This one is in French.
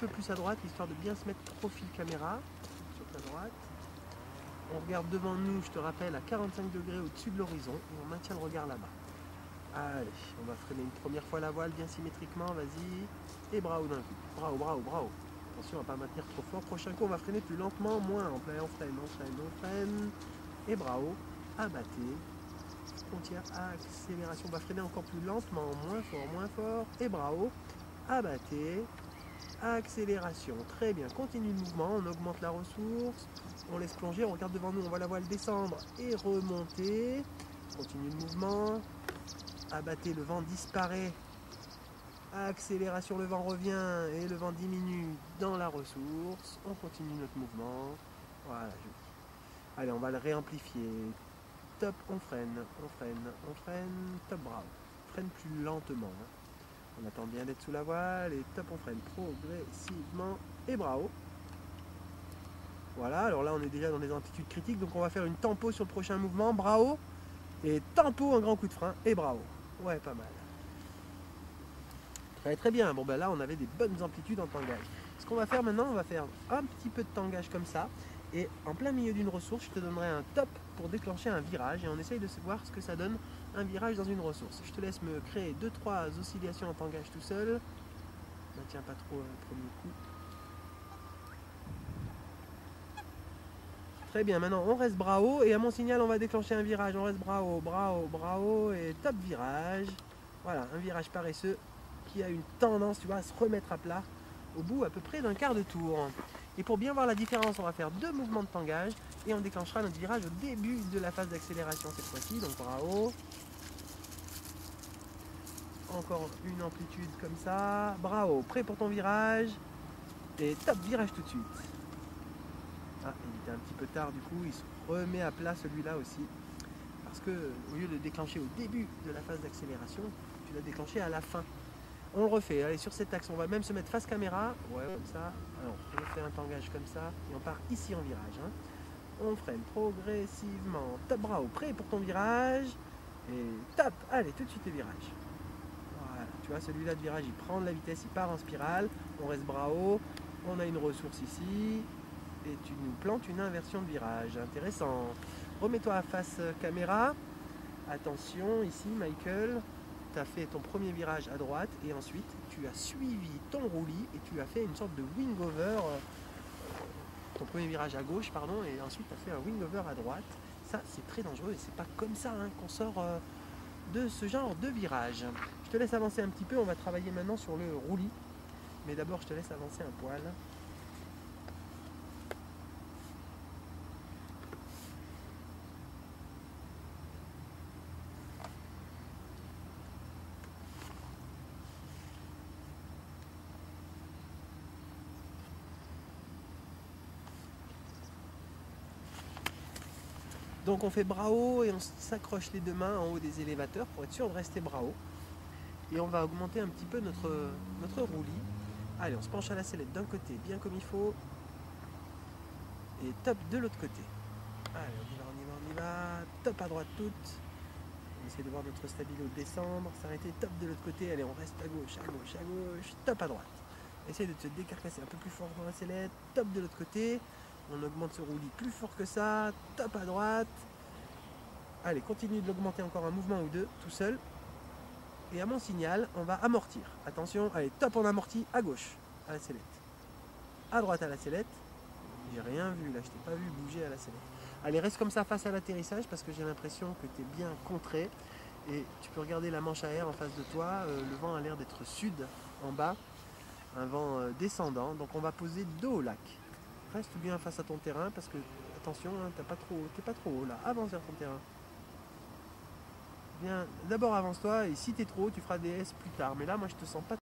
peu plus à droite, histoire de bien se mettre profil caméra sur ta droite. On regarde devant nous, je te rappelle, à 45 degrés au-dessus de l'horizon, et on maintient le regard là-bas. Allez, on va freiner une première fois la voile bien symétriquement, vas-y. Et bravo d'un coup. Bravo, bravo, bravo. Attention à ne pas maintenir trop fort. Prochain coup, on va freiner plus lentement, moins. On freine, on freine, on freine. Et bravo. Abattez. Frontière, accélération. On va freiner encore plus lentement, moins fort. Et bravo. Abattez. Accélération. Très bien. Continue le mouvement. On augmente la ressource. On laisse plonger. On regarde devant nous. On voit la voile descendre et remonter. Continue le mouvement. Abattez, le vent disparaît. Accélération, le vent revient et le vent diminue dans la ressource. On continue notre mouvement. Voilà, joli. Allez, on va le réamplifier. Top, on freine, on freine, on freine. Top, bravo. Freine plus lentement. On attend bien d'être sous la voile et top, on freine progressivement et bravo. Voilà, alors là on est déjà dans des amplitudes critiques, donc on va faire une tempo sur le prochain mouvement. Bravo. Et tempo, un grand coup de frein et bravo. Ouais, pas mal. Très très bien. Bon ben là on avait des bonnes amplitudes en tangage. Ce qu'on va faire maintenant, on va faire un petit peu de tangage comme ça. Et en plein milieu d'une ressource, je te donnerai un top pour déclencher un virage. Et on essaye de voir ce que ça donne un virage dans une ressource. Je te laisse me créer 2-3 oscillations en tangage tout seul. Maintiens pas trop le premier coup. Très bien, maintenant on reste bras haut et à mon signal on va déclencher un virage. On reste bras haut, bras haut, bras haut et top virage. Voilà, un virage paresseux qui a une tendance, tu vois, à se remettre à plat au bout à peu près d'un quart de tour. Et pour bien voir la différence, on va faire 2 mouvements de tangage et on déclenchera notre virage au début de la phase d'accélération cette fois-ci. Donc bras haut. Encore une amplitude comme ça. Bras haut, prêt pour ton virage. Et top virage tout de suite. Ah, il était un petit peu tard du coup, il se remet à plat celui-là aussi. Parce que au lieu de le déclencher au début de la phase d'accélération, tu l'as déclenché à la fin. On le refait, allez sur cet axe, on va même se mettre face caméra. Ouais, comme ça. Alors, on refait un tangage comme ça et on part ici en virage. Hein. On freine progressivement. Top bras haut, prêt pour ton virage. Et top, allez, tout de suite le virage. Voilà, tu vois, celui-là de virage, il prend de la vitesse, il part en spirale. On reste bras haut, on a une ressource ici. Et tu nous plantes une inversion de virage. Intéressant. Remets-toi à face caméra. Attention, ici, Michael, tu as fait ton premier virage à droite et ensuite tu as suivi ton roulis et tu as fait une sorte de wing-over. Ton premier virage à gauche, pardon, et ensuite tu as fait un wing-over à droite. Ça, c'est très dangereux et c'est pas comme ça hein, qu'on sort de ce genre de virage. Je te laisse avancer un petit peu. On va travailler maintenant sur le roulis. Mais d'abord, je te laisse avancer un poil. Donc on fait bras haut et on s'accroche les deux mains en haut des élévateurs pour être sûr de rester bras haut. Et on va augmenter un petit peu notre roulis. Allez, on se penche à la sellette d'un côté, bien comme il faut. Et top de l'autre côté. Allez, on y va, on y va, on y va. Top à droite toute. On essaie de voir notre stabilo descendre, s'arrêter, top de l'autre côté. Allez, on reste à gauche, à gauche, à gauche, top à droite. Essaye de te décarcasser un peu plus fort dans la sellette, top de l'autre côté. On augmente ce roulis plus fort que ça, top à droite. Allez, continue de l'augmenter encore un mouvement ou deux, tout seul. Et à mon signal, on va amortir. Attention, allez, top on amortit à gauche, à la sellette. À droite à la sellette. J'ai rien vu là, je t'ai pas vu bouger à la sellette. Allez, reste comme ça face à l'atterrissage parce que j'ai l'impression que tu es bien contré. Et tu peux regarder la manche à air en face de toi. Le vent a l'air d'être sud en bas. Un vent descendant. Donc on va poser dos au lac. Reste bien face à ton terrain parce que, attention, hein, t'es pas trop haut là. Avance vers ton terrain. Bien, d'abord avance-toi et si tu es trop haut, tu feras des S plus tard. Mais là, moi, je te sens pas